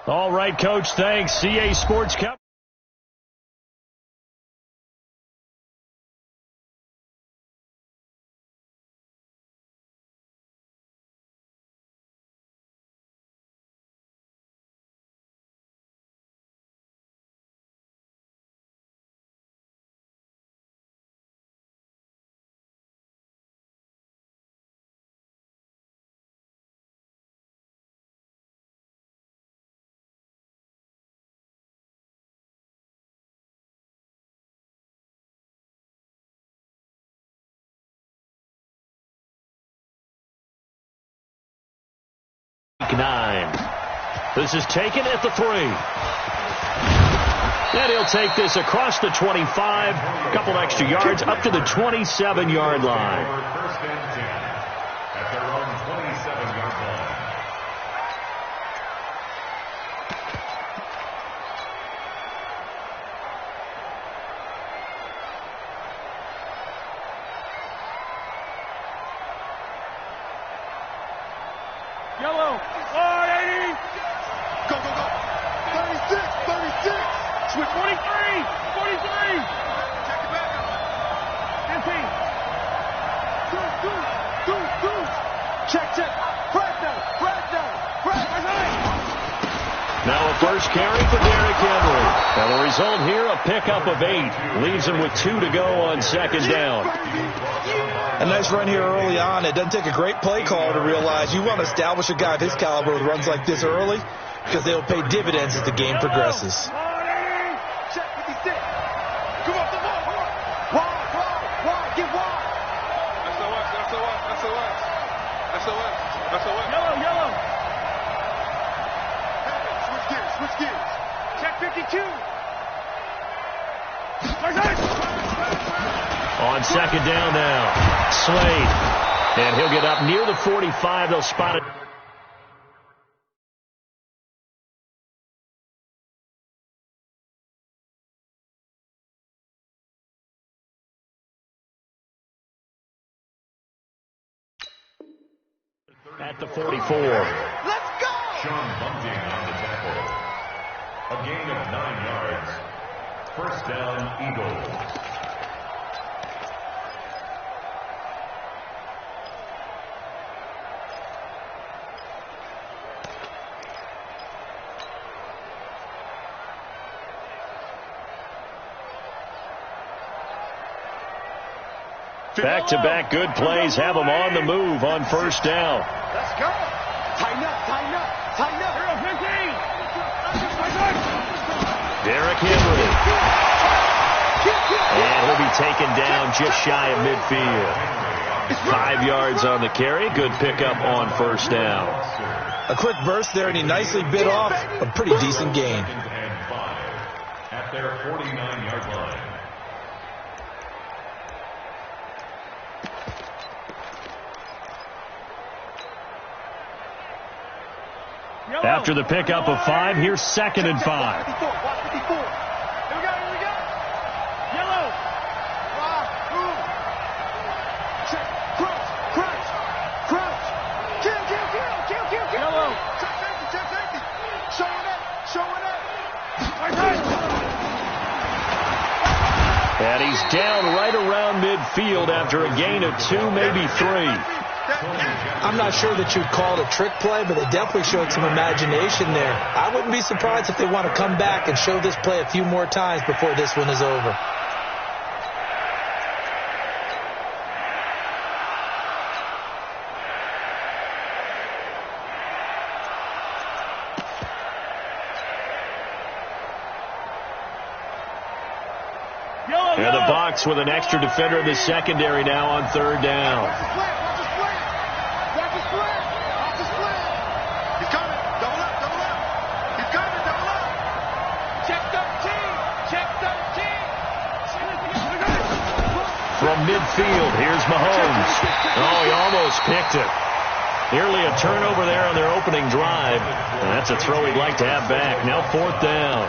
All right, Coach, thanks. CA Sports Cup. Nine. This is taken at the 3. And he'll take this across the 25. A couple extra yards up to the 27-yard line. First and 10 at their own 27-yard line. Yellow. Oh, 80. Go, go, go. 36, 36. Switch 43, 43. Check it back. 15. Check, check. Press down, press down, press down. Now a first carry for Derrick Henry. Now the result here, a pickup of 8. Leaves him with 2 to go on second down. A nice run here early on. It doesn't take a great play caller to realize you want to establish a guy of his caliber with runs like this early because they'll pay dividends as the game progresses. Check 56. Come on, come on, come on. Wide, get wide. SOS. Yellow. Switch gears. Check 52. On second down now, Slade. And he'll get up near the 45. They'll spot it. At the 44. Let's go! Sean Bunting on the tackle. A gain of 9 yards. First down, Eagles. Back-to-back good plays have them on the move on first down. Let's go. Tighten up. Here, 15. Derrick Henry. And he'll be taken down just shy of midfield. 5 yards on the carry. Good pickup on first down. A quick burst there, and he nicely bit off a pretty decent gain. At their 49-yard line. After the pickup of 5, here's second and 5. 54. Here we go. Yellow. Check. Crouch. Kill. Yellow. Check safety. Showing up. And he's down right around midfield after a gain of 2, maybe 3. I'm not sure that you'd call it a trick play, but they definitely showed some imagination there. I wouldn't be surprised if they want to come back and show this play a few more times before this one is over. And the box with an extra defender in the secondary now on third down. He's coming. Double up. He's coming. Double up. Check 13. From midfield, here's Mahomes. Oh, he almost picked it. Nearly a turnover there on their opening drive. And that's a throw he'd like to have back. Now fourth down.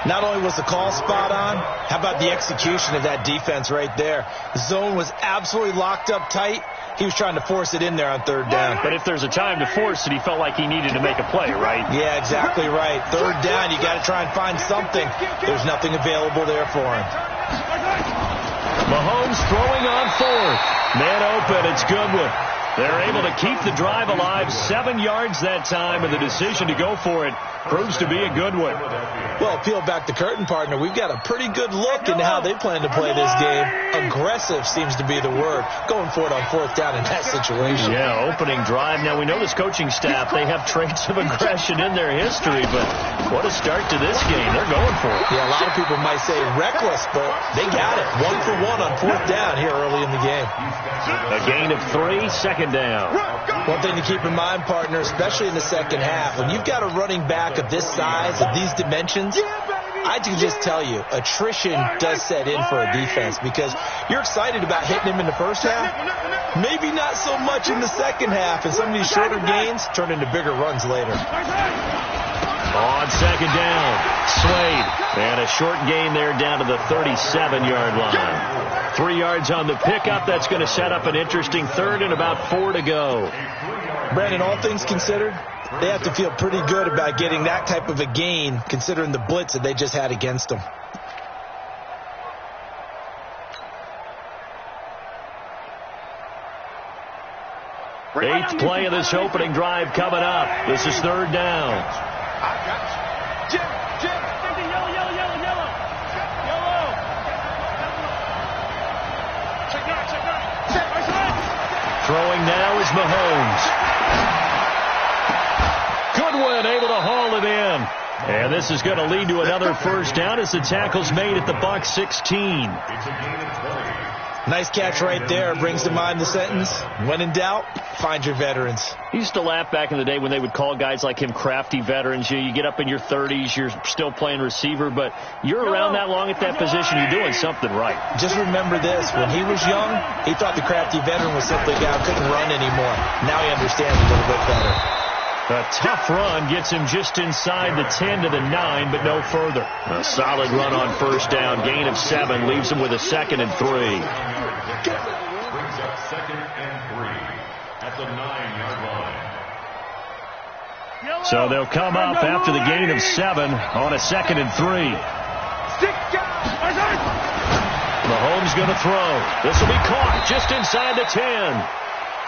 Not only was the call spot on, how about the execution of that defense right there? The zone was absolutely locked up tight. He was trying to force it in there on third down. But if there's a time to force it, he felt like he needed to make a play, right? Yeah, exactly right. Third down, you got to try and find something. There's nothing available there for him. Mahomes throwing on fourth. Man open, it's Goodwin. They're able to keep the drive alive, 7 yards that time, and the decision to go for it proves to be a good one. Well, peel back the curtain, partner. We've got a pretty good look into how they plan to play this game. Aggressive seems to be the word. Going for it on fourth down in that situation. Yeah, opening drive. Now, we know this coaching staff, they have traits of aggression in their history, but what a start to this game. They're going for it. Yeah, a lot of people might say reckless, but they got it. 1 for 1 on fourth down here early in the game. A gain of 3, second down. One thing to keep in mind, partner, especially in the second half, when you've got a running back of this size, of these dimensions, I can just tell you, attrition does set in for a defense because you're excited about hitting him in the first half. Maybe not so much in the second half, and some of these shorter gains turn into bigger runs later. On second down, Slade. And a short gain there down to the 37-yard line. 3 yards on the pickup. That's going to set up an interesting third and about 4 to go. Brandon, all things considered, they have to feel pretty good about getting that type of a gain considering the blitz that they just had against them. Eighth play of this opening drive coming up. This is third down. Throwing now is Mahomes. Goodwin able to haul it in. And this is going to lead to another first down as the tackle's made at the Bucs 16. Nice catch right there. Brings to mind the sentence, when in doubt, find your veterans. He used to laugh back in the day when they would call guys like him crafty veterans. You get up in your 30s, you're still playing receiver, but you're around that long at that position, you're doing something right. Just remember this. When he was young, he thought the crafty veteran was simply a guy who couldn't run anymore. Now he understands a little bit better. A tough run gets him just inside the 10 to the 9, but no further. A solid run on first down. Gain of 7 leaves him with a 2nd and 3. Brings up 2nd and 3 at the 9-yard line. So they'll come up after the gain of 7 on a 2nd and 3. Mahomes going to throw. This will be caught just inside the 10.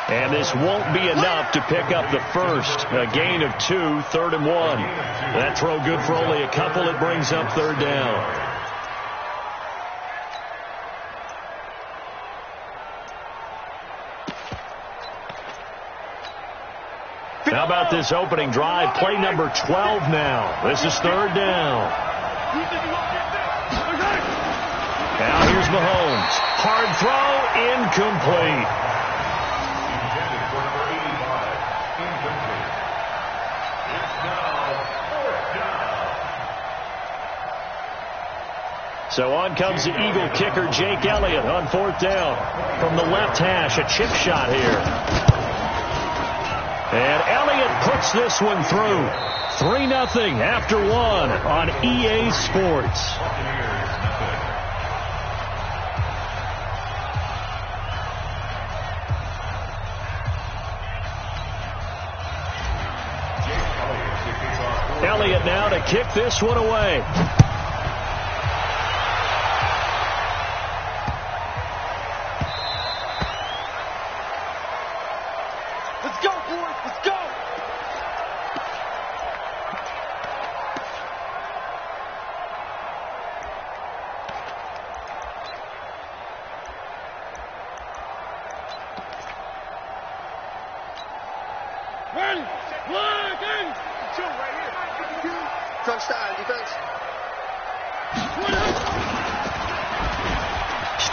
And this won't be enough to pick up the first. A gain of 2, 3rd and 1. That throw good for only a couple. It brings up third down. How about this opening drive? Play number 12 now. This is third down. Now here's Mahomes. Hard throw, incomplete. So on comes the Eagle kicker, Jake Elliott, on fourth down. From the left hash, a chip shot here. And Elliott puts this one through. 3-0 after 1 on EA Sports. Elliott now to kick this one away.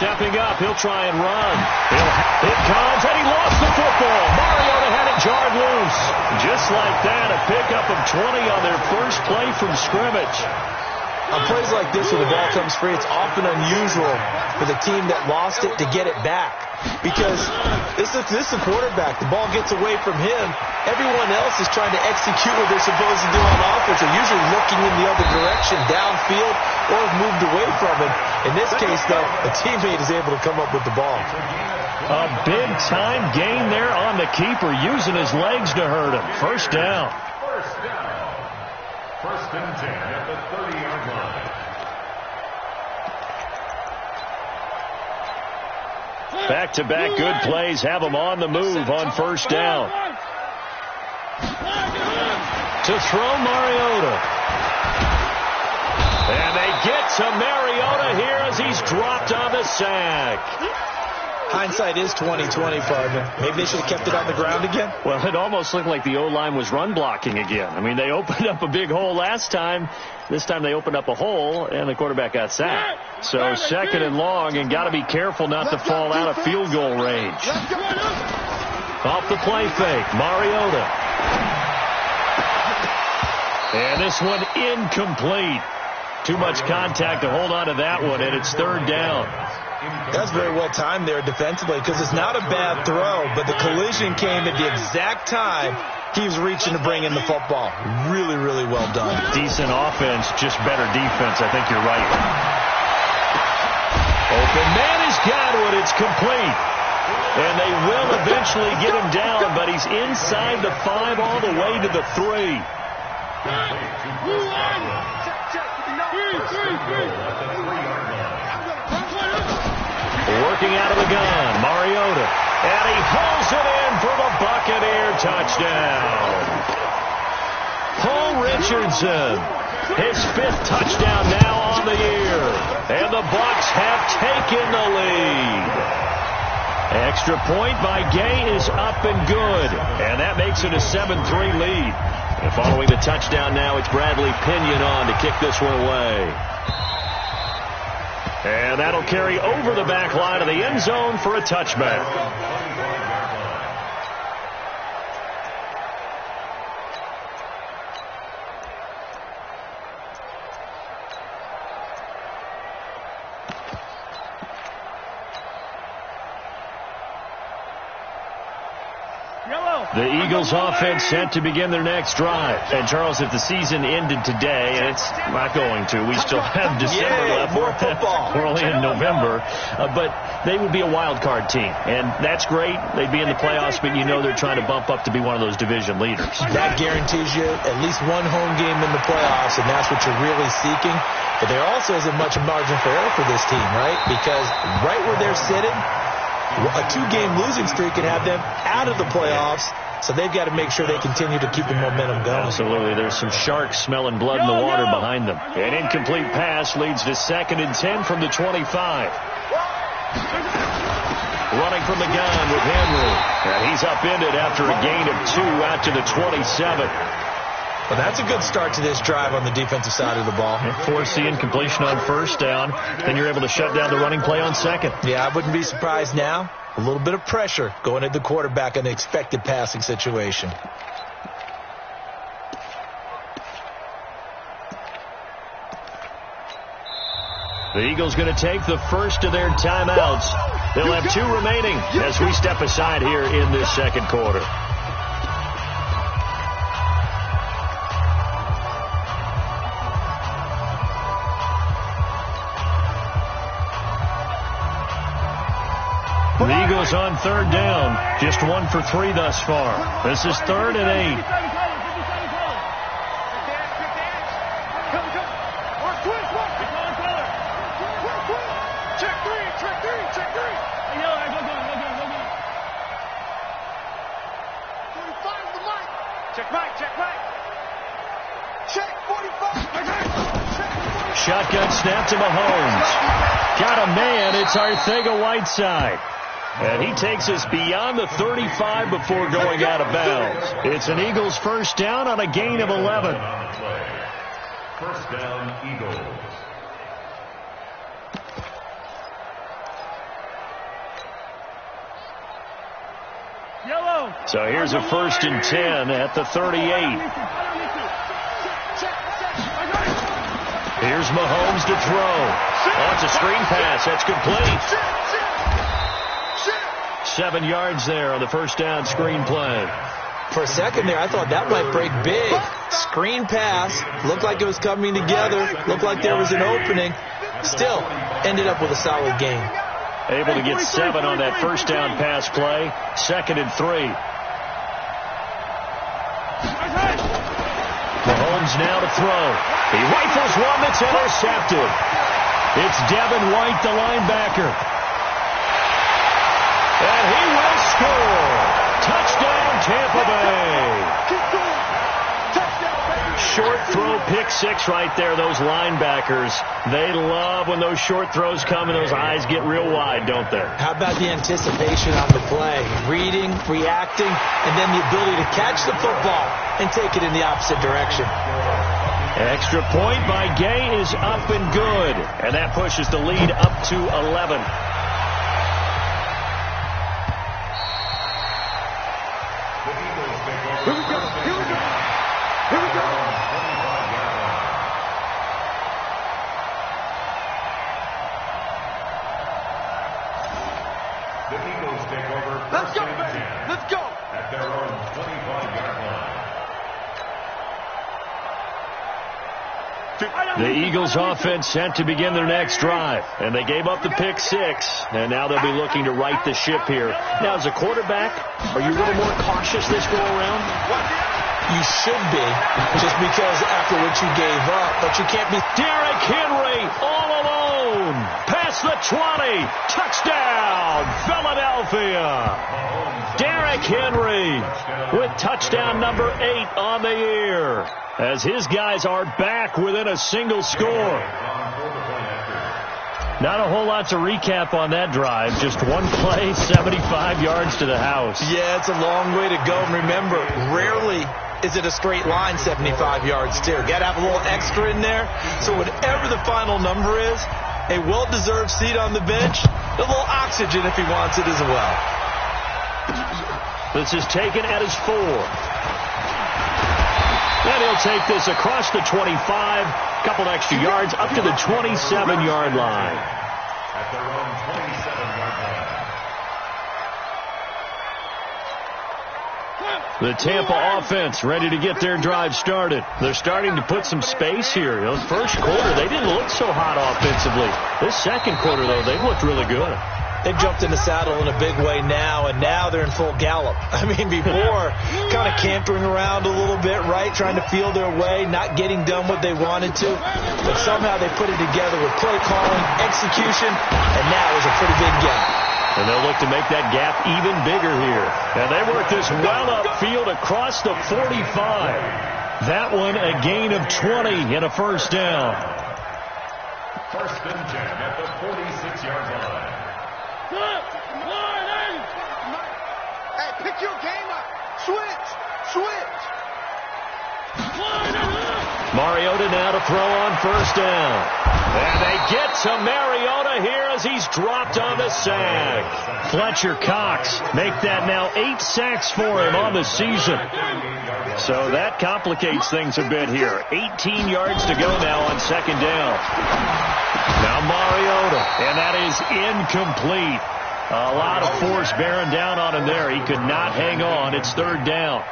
Stepping up, he'll try and run. It comes, and he lost the football. Mariota had it jarred loose. Just like that, a pickup of 20 on their first play from scrimmage. On plays like this where the ball comes free, it's often unusual for the team that lost it to get it back. Because this is the quarterback. The ball gets away from him. Everyone else is trying to execute what they're supposed to do on offense. They're usually looking in the other direction, downfield, or have moved away from it. In this case, though, a teammate is able to come up with the ball. A big-time gain there on the keeper, using his legs to hurt him. First down. First and 10 at the 30-yard line. Back-to-back good plays have them on the move on first down. To throw Mariota. And they get to Mariota here as he's dropped on the sack. Hindsight is 20/20, partner. Maybe they should have kept it on the ground again. Well, it almost looked like the O-line was run blocking again. I mean, they opened up a big hole last time. This time they opened up a hole, and the quarterback got sacked. So second and long, and got to be careful not to fall out of field goal range. Off the play fake, Mariota. And this one incomplete. Too much contact to hold on to that one, and it's third down. That's very well timed there defensively because it's not a bad throw, but the collision came at the exact time he was reaching to bring in the football. Really, really well done. Decent offense, just better defense. I think you're right. Open man has got it. It's complete. And they will eventually get him down, but he's inside the 5 all the way to the 3. Working out of the gun, Mariota. And he hauls it in for the Buccaneer touchdown. Paul Richardson, his 5th touchdown now on the year. And the Bucs have taken the lead. Extra point by Gay is up and good. And that makes it a 7-3 lead. And following the touchdown now, it's Bradley Pinion on to kick this one away. And that'll carry over the back line of the end zone for a touchback. The Eagles offense set to begin their next drive. And, Charles, if the season ended today, and it's not going to, we still have December left. More football. We're only in November. But they would be a wild card team. And that's great. They'd be in the playoffs, but you know they're trying to bump up to be one of those division leaders. That guarantees you at least one home game in the playoffs, and that's what you're really seeking. But there also isn't much margin for error for this team, right? Because right where they're sitting, a 2-game losing streak can have them out of the playoffs, so they've got to make sure they continue to keep the momentum going. Absolutely. There's some sharks smelling blood in the water behind them. An incomplete pass leads to 2nd and 10 from the 25. Running from the gun with Henry. And he's upended after a gain of 2 out to the 27. Well, that's a good start to this drive on the defensive side of the ball. Force the incompletion on first down, then you're able to shut down the running play on second. Yeah, I wouldn't be surprised now. A little bit of pressure going at the quarterback in the expected passing situation. The Eagles going to take the first of their timeouts. They'll have 2 remaining as we step aside here in this second quarter. The Eagles on 3rd down. Just 1 for 3 thus far. This is 3rd and 8. Shotgun snap to Mahomes. Got a man. It's Arcega-Whiteside. And he takes us beyond the 35 before going out of bounds. It's an Eagles first down on a gain of 11. First down, Eagles. So here's a 1st and 10 at the 38. Here's Mahomes to throw. Oh, it's a screen pass. That's complete. 7 yards there on the first down screen play. For a second there, I thought that might break big. Screen pass. Looked like it was coming together. Looked like there was an opening. Still, ended up with a solid game. Able to get 7 on that first down pass play. 2nd and 3. Mahomes now to throw. He rifles one that's intercepted. It's Devin White, the linebacker. And he will score. Touchdown, Tampa Bay. Short throw, pick 6 right there. Those linebackers, they love when those short throws come and those eyes get real wide, don't they? How about the anticipation on the play? Reading, reacting, and then the ability to catch the football and take it in the opposite direction. Extra point by Gay is up and good. And that pushes the lead up to 11. Here we go. Here we go. Here we go. The Eagles take over. Let's go, baby. Let's go. At their own 25-yard line. The Eagles offense sent to begin their next drive. And they gave up the pick 6. And now they'll be looking to right the ship here. Now, as a quarterback, are you a little more cautious this go around? You should be, just because after what you gave up. But you can't be. Derrick Henry all alone. Past the 20. Touchdown, Philadelphia. Derrick Henry with touchdown number 8 on the year, as his guys are back within a single score. Not a whole lot to recap on that drive. Just one play, 75 yards to the house. Yeah, it's a long way to go. And remember, rarely is it a straight line 75 yards, too. Got to have a little extra in there. So whatever the final number is, a well-deserved seat on the bench, a little oxygen if he wants it as well. This is taken at his 4. And he'll take this across the 25, couple extra yards, up to the 27-yard line. At their own 27-yard line. The Tampa offense ready to get their drive started. They're starting to put some space here. You know, first quarter, they didn't look so hot offensively. This second quarter, though, they've looked really good. They've jumped in the saddle in a big way now, and now they're in full gallop. I mean, before, kind of cantering around a little bit, right, trying to feel their way, not getting done what they wanted to. But somehow they put it together with play calling, execution, and now is a pretty big gap. And they'll look to make that gap even bigger here. And they work this well upfield across the 45. That one a gain of 20 and a first down. First and 10 at the 46-yard line. Hey, pick your game up. Switch. Mariota now to throw on first down. And they get to Mariota here as he's dropped on the sack. Fletcher Cox make that now 8 sacks for him on the season. So that complicates things a bit here. 18 yards to go now on second down. Now Mariota, and that is incomplete. A lot of force bearing down on him there. He could not hang on. It's third down.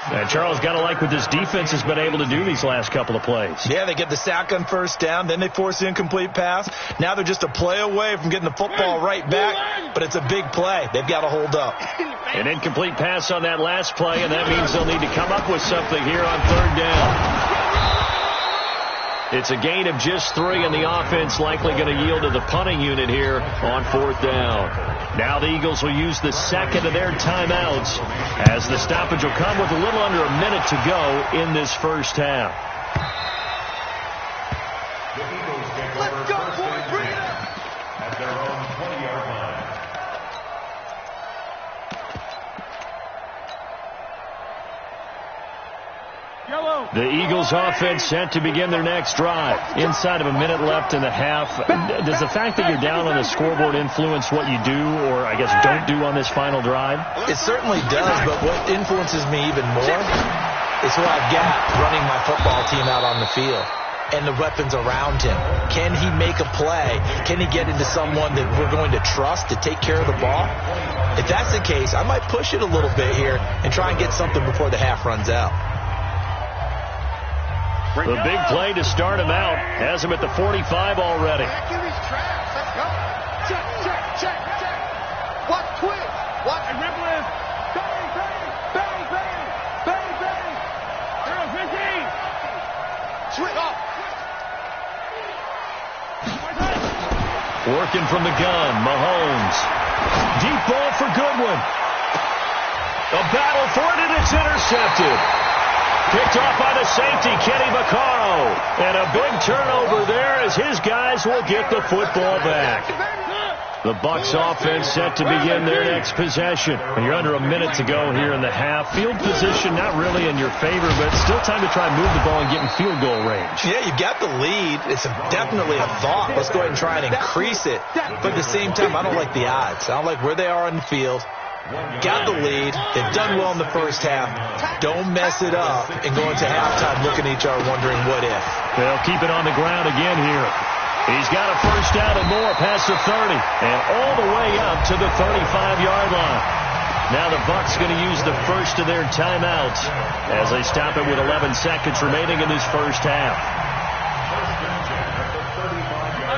And Charles got to like what this defense has been able to do these last couple of plays. Yeah, they get the sack on first down, then they force the incomplete pass. Now they're just a play away from getting the football right back, but it's a big play. They've got to hold up. An incomplete pass on that last play, and that means they'll need to come up with something here on third down. It's a gain of just 3, and the offense likely going to yield to the punting unit here on fourth down. Now the Eagles will use the second of their timeouts, as the stoppage will come with a little under a minute to go in this first half. The Eagles take over first and 10 at their own 20-yard line. The Eagles offense set to begin their next drive. Inside of a minute left in the half. Does the fact that you're down on the scoreboard influence what you do, or I guess don't do on this final drive? It certainly does, but what influences me even more is who I've got running my football team out on the field. and the weapons around him. Can he make a play? Can he get into someone that we're going to trust to take care of the ball? If that's the case, I might push it a little bit here and try and get something before the half runs out. The big play to start him out has him at the 45 already. Back in his traps. Let's go. Check, check, check, check. Watch twitch. Watch and ripple in. Bang, bang, bang, bang, bang, bang. There's 15. Switch off. Working from the gun, Mahomes. Deep ball for Goodwin. A battle for it, and it's intercepted. Picked off by the safety, Kenny Vaccaro. And a big turnover there as his guys will get the football back. The Bucs offense set to begin their next possession. You're under a minute to go here in the half. Field position not really in your favor, but still time to try and move the ball and get in field goal range. Yeah, you got the lead. It's definitely a thought. Let's go ahead and try and increase it. But at the same time, I don't like the odds. I don't like where they are on the field. Got the lead. They've done well in the first half. Don't mess it up and go into halftime looking at each other wondering what if. They'll keep it on the ground again here. He's got a first down and more past the 30 and all the way up to the 35-yard line. Now the Bucs going to use the first of their timeouts as they stop it with 11 seconds remaining in this first half.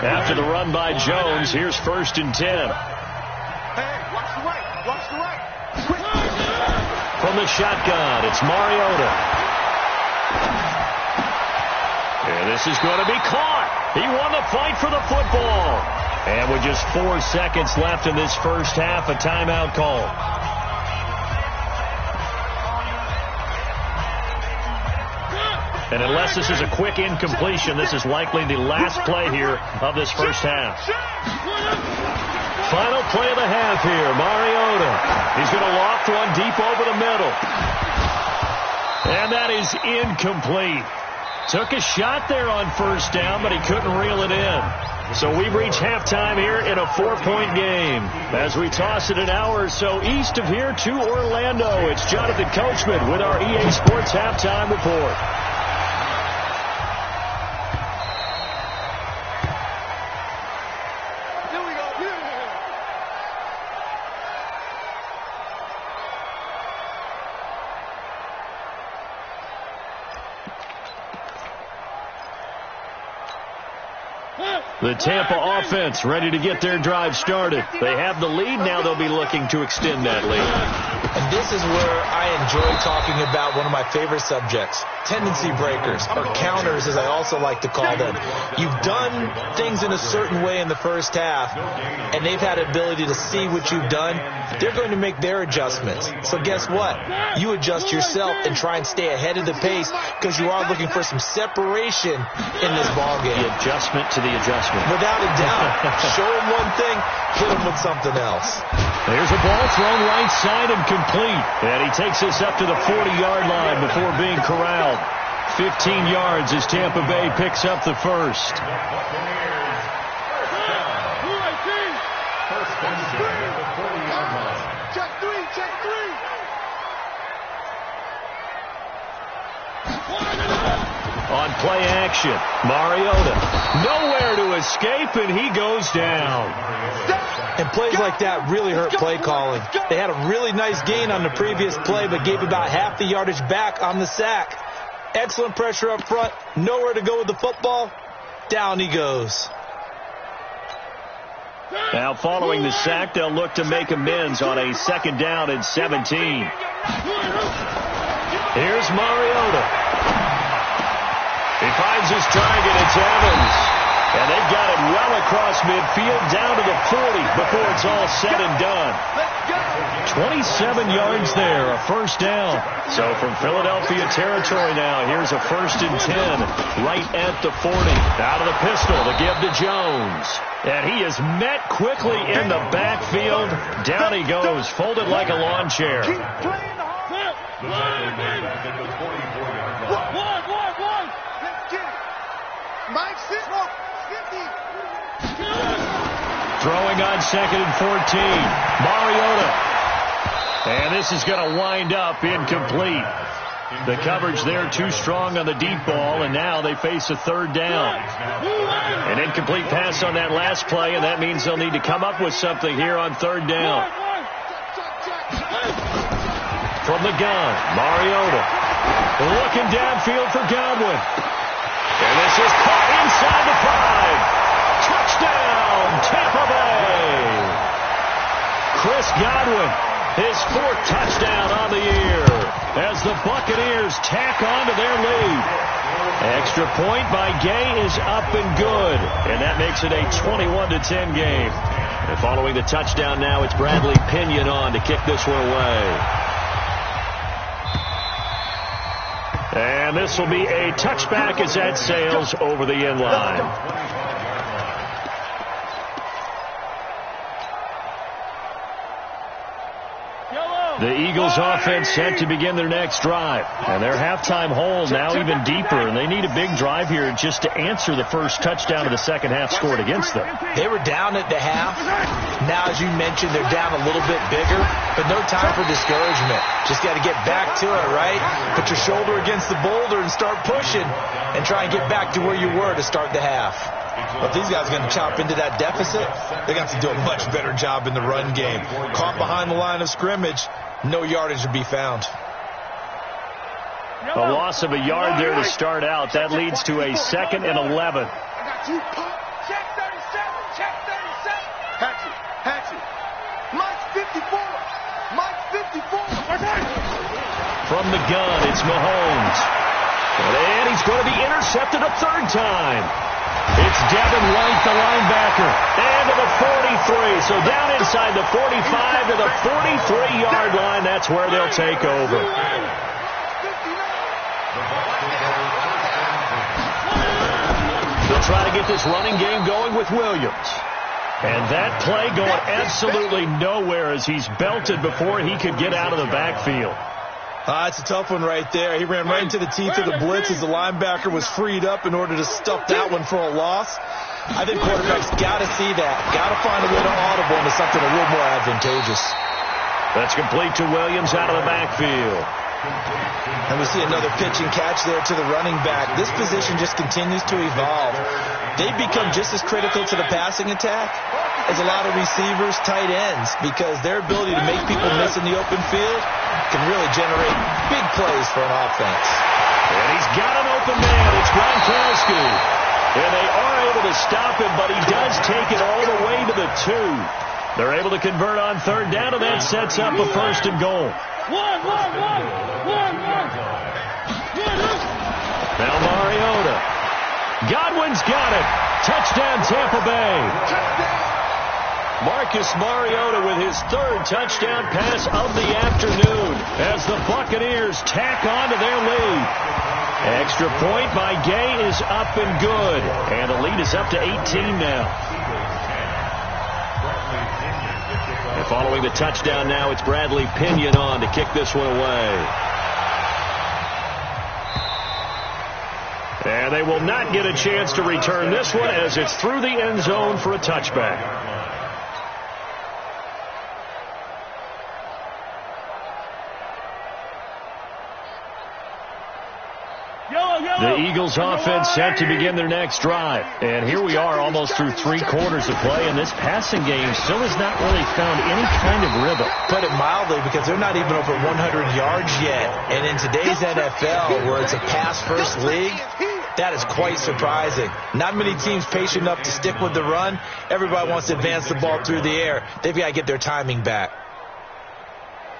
After the run by Jones, here's 1st and 10. Hey, watch the right. Watch the right. From the shotgun, it's Mariota. And this is going to be caught. He won the fight for the football. And with just 4 seconds left in this first half, a timeout call. And unless this is a quick incompletion, this is likely the last play here of this first half. Final play of the half here, Mariota. He's going to loft one deep over the middle. And that is incomplete. Took a shot there on first down, but he couldn't reel it in. So we've reached halftime here in a 4-point game. As we toss it an hour or so east of here to Orlando, it's Jonathan Coachman with our EA Sports Halftime Report. The Tampa offense ready to get their drive started. They have the lead. Now they'll be looking to extend that lead. And this is where I enjoy talking about one of my favorite subjects, tendency breakers, or counters as I also like to call them. You've done things in a certain way in the first half, and they've had the ability to see what you've done. They're going to make their adjustments. So guess what? You adjust yourself and try and stay ahead of the pace because you are looking for some separation in this ballgame. The adjustment to the adjustment. Without a doubt. Show them one thing, hit them with something else. There's a ball thrown right side and complete. And he takes us up to the 40-yard line before being corralled. 15 yards as Tampa Bay picks up the first. Check three, check three. On play action, Mariota. Nowhere to escape, and he goes down. And plays like that really hurt play calling. They had a really nice gain on the previous play, but gave about half the yardage back on the sack. Excellent pressure up front. Nowhere to go with the football. Down he goes. Now following the sack, they'll look to make amends on a 2nd down and 17. Here's Mariota. He finds his target. It's Evans. And they've got it well across midfield down to the 40 before it's all said and done. 27 yards there, a first down. So from Philadelphia territory now, here's a 1st and 10 right at the 40. Out of the pistol, the give to Jones. And he is met quickly in the backfield. Down he goes, folded like a lawn chair. Mike, sit. 50. Throwing on 2nd and 14. Mariota. And this is going to wind up incomplete. The coverage there too strong on the deep ball, and now they face a third down. An incomplete pass on that last play, and that means they'll need to come up with something here on third down. From the gun, Mariota looking downfield for Godwin. And this is caught inside the 5. Touchdown, Tampa Bay. Chris Godwin, his 4th touchdown on the year as the Buccaneers tack on to their lead. Extra point by Gay is up and good, and that makes it a 21-10 game. And following the touchdown now, it's Bradley Pinion on to kick this one away. And this will be a touchback as that sails over the end line. The Eagles offense set to begin their next drive. And their halftime hole now even deeper, and they need a big drive here just to answer the first touchdown of the second half scored against them. They were down at the half. Now, as you mentioned, they're down a little bit bigger, but no time for discouragement. Just got to get back to it, right? Put your shoulder against the boulder and start pushing and try and get back to where you were to start the half. But these guys are going to chop into that deficit. They're going to have to do a much better job in the run game. Caught behind the line of scrimmage, no yardage to be found. A loss of a yard there to start out. That leads to a 2nd and 11. Check 37. Check 37. Hatchet. Mike's 54. Mike's 54. From the gun, it's Mahomes. And he's going to be intercepted a 3rd time. It's Devin White, the linebacker, and to the 43. So down inside the 45 to the 43-yard line. That's where they'll take over. They'll try to get this running game going with Williams. And that play going absolutely nowhere as he's belted before he could get out of the backfield. It's a tough one right there. He ran right into the teeth of the blitz as the linebacker was freed up in order to stuff that one for a loss. I think quarterbacks got to see that. Got to find a way to audible into something a little more advantageous. That's complete to Williams out of the backfield. And we see another pitch and catch there to the running back. This position just continues to evolve. They've become just as critical to the passing attack as a lot of receivers, tight ends, because their ability to make people miss in the open field can really generate big plays for an offense. And he's got an open man. It's Gronkowski. And they are able to stop him, but he does take it all the way to the 2. They're able to convert on 3rd down, and that sets up a 1st and goal. Now Mariota. Godwin's got it. Touchdown, Tampa Bay. Marcus Mariota with his 3rd touchdown pass of the afternoon as the Buccaneers tack on to their lead. Extra point by Gay is up and good. And the lead is up to 18 now. And following the touchdown now, it's Bradley Pinion on to kick this one away. And they will not get a chance to return this one as it's through the end zone for a touchback. The Eagles offense set to begin their next drive. And here we are almost through 3 quarters of play, and this passing game still has not really found any kind of rhythm. Put it mildly, because they're not even over 100 yards yet. And in today's NFL, where it's a pass-first league, that is quite surprising. Not many teams patient enough to stick with the run. Everybody wants to advance the ball through the air. They've got to get their timing back.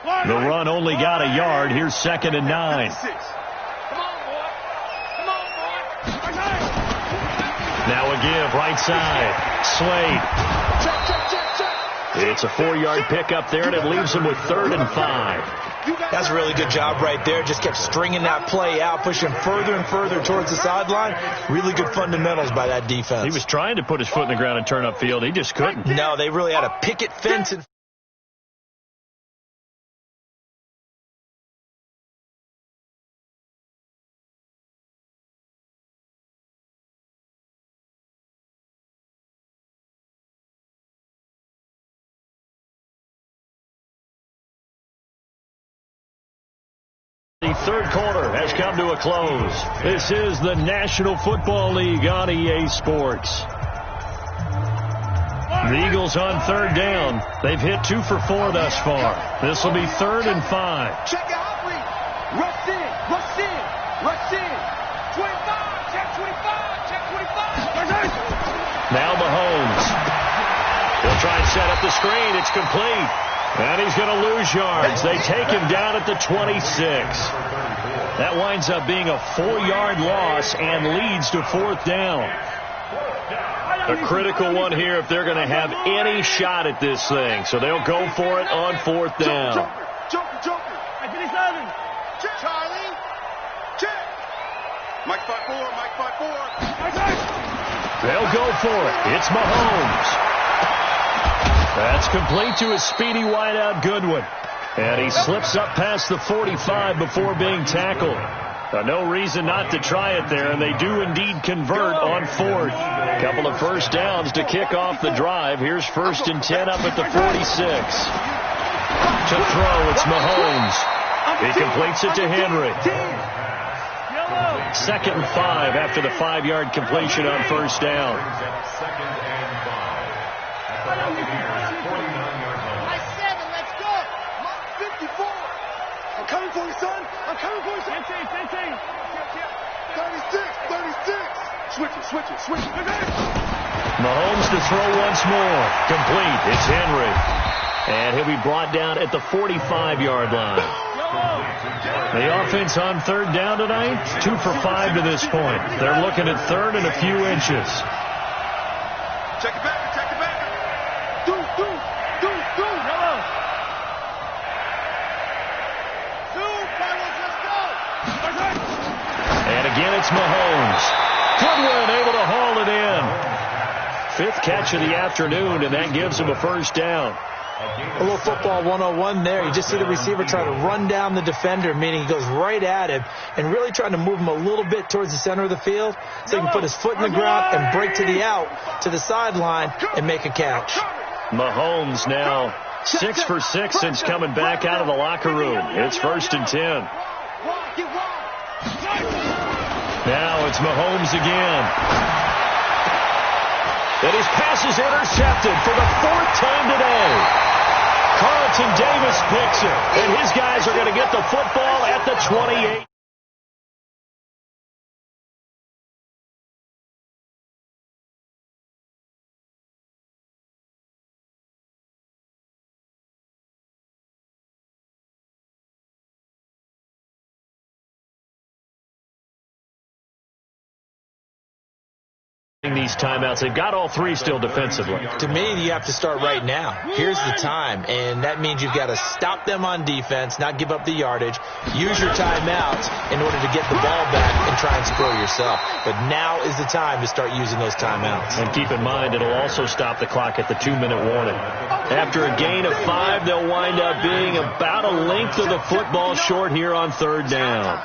The run only got a yard. Here's 2nd and 9. Now a give, right side. Slade. It's a 4-yard pickup there, and it leaves him with 3rd and 5. That's a really good job right there. Just kept stringing that play out, pushing further and further towards the sideline. Really good fundamentals by that defense. He was trying to put his foot in the ground and turn upfield. He just couldn't. No, they really had a picket fence in third quarter has come to a close. This is the National Football League on EA Sports. The Eagles on third down. They've hit 2 for 4 thus far. This will be 3rd and 5. Check out, rush in, rush in, rush in. 25, check 25, check 25. Now Mahomes. He'll try and set up the screen. It's complete. And he's going to lose yards. They take him down at the 26. That winds up being a 4-yard loss and leads to 4th down. A critical one here if they're going to have any shot at this thing. So they'll go for it on 4th down. Joker. Charlie. Check. Mike 5-4. They'll go for it. It's Mahomes. That's complete to a speedy wideout Goodwin. And he slips up past the 45 before being tackled. No reason not to try it there, and they do indeed convert on 4th. A couple of first downs to kick off the drive. Here's 1st and 10 up at the 46. To throw, it's Mahomes. He completes it to Henry. 2nd and 5 after the 5-yard completion on first down. I'm coming for you, son. 36. Switch it. Mahomes to throw once more. Complete. It's Henry. And he'll be brought down at the 45-yard line. The offense on third down tonight, 2 for 5 to this point. They're looking at 3rd and a few inches. Check it back. Do. And again, it's Mahomes. Goodwin able to haul it in. 5th catch of the afternoon, and that gives him a first down. A little football 101 there. You just see the receiver try to run down the defender, meaning he goes right at him and really trying to move him a little bit towards the center of the field so he can put his foot in the ground and break to the out, to the sideline, and make a catch. Mahomes now 6 for 6 since coming back out of the locker room. It's 1st and 10. Now it's Mahomes again. And his pass is intercepted for the 4th time today. Carlton Davis picks it, and his guys are going to get the football at the 28. These timeouts, they've got all 3 still defensively. To me, you have to start right now. Here's the time, and that means you've got to stop them on defense, not give up the yardage, use your timeouts in order to get the ball back and try and score yourself. But now is the time to start using those timeouts. And keep in mind, it'll also stop the clock at the 2-minute warning. After a gain of 5, they'll wind up being about a length of the football short here on third down.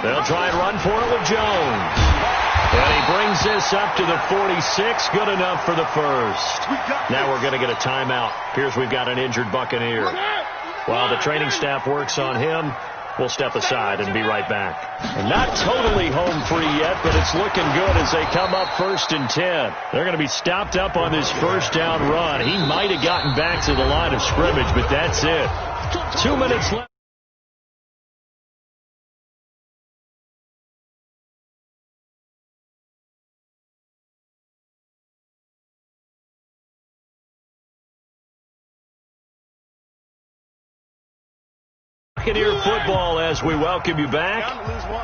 They'll try and run for it with Jones. And he brings this up to the 46. Good enough for the first. Now we're going to get a timeout. Appears we've got an injured Buccaneer. While the training staff works on him, we'll step aside and be right back. And not totally home free yet, but it's looking good as they come up 1st and 10. They're going to be stopped up on this first down run. He might have gotten back to the line of scrimmage, but that's it. 2 minutes left. Buccaneer football as we welcome you back.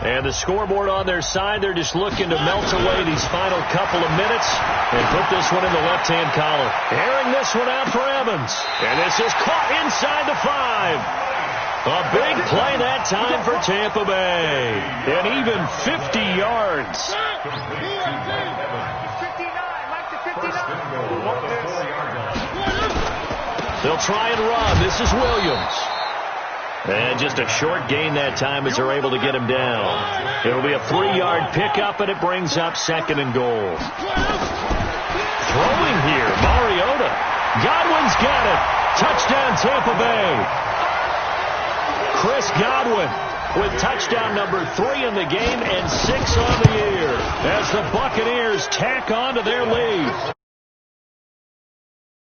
And the scoreboard on their side, they're just looking to melt away these final couple of minutes and put this one in the left-hand column. Airing this one out for Evans. And this is caught inside the 5. A big play that time for Tampa Bay. And even 50 yards. They'll try and run. This is Williams. And just a short gain that time as they're able to get him down. It'll be a 3-yard pickup, and it brings up 2nd and goal. Throwing here, Mariota. Godwin's got it. Touchdown, Tampa Bay. Chris Godwin with touchdown number 3 in the game and 6 on the year as the Buccaneers tack on to their lead.